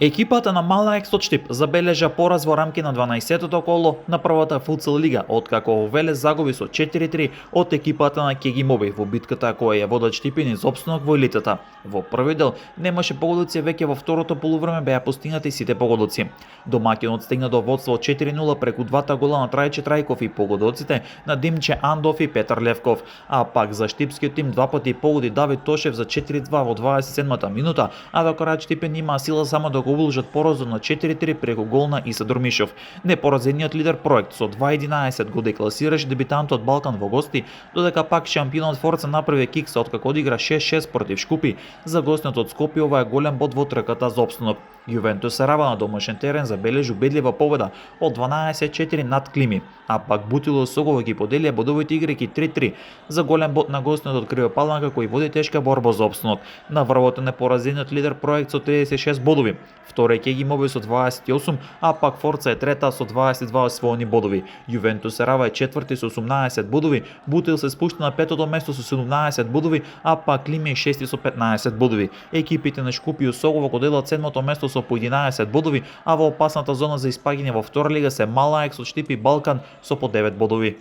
Екипата на Мала Екс од Штип забележа пораз во рамки на 12-тото коло на првата футсал лига, откако во Велес загуби со 4-3 од екипата на Кеги Моби во битката која ја водат Штипини за опстанок во елитата. Во први дел немаше погодици, веќе во второто полувреме беа постигнати сите погодици. Домаќинот стигна до водство 4-0 преку двата гола на Трајче Трајков и погодоците на Димче Андов и Петар Левков, а пак за штипскиот тим два пати погоди Давид Тошев за 4-2 во 27-та минута, а до крај Штипин имаа сила само да го убележат поразот на 4-3 преку гол на Иса Дурмишов. Непоразениот лидер Проект со 2-11 го декласираше дебитантот Балкан во гости, додека пак шампионот Форца направи кикс откако одигра 6-6 против Шкупи. За гостиот од Скопје ова е голем бод во трката за опстанок. Јувентус Сарава на домашен терен забележи убедлива победа од 12-4 над Клими, а пак Бутило Согово ги поделија бодовите играјќи 3-3 за голем бод на гостиот од Криво Паланка кој води тешка борба за опстанок. На врвот е непоразениот лидер Проект со 36 бодови. Втора е Кеги Моби со 28, а пак Форца е трета со 22 освоени бодови. Јувентус Сарава е четврти со 18 бодови, Бутил се спушта на петото место со 17 бодови, а пак Клими е шести со 15 бодови. Екипите на Шкупи и Согово го делат седмото место со по 11 бодови, а во опасната зона за испаѓање во втора лига се Мала Екс од Штип и Балкан со по 9 бодови.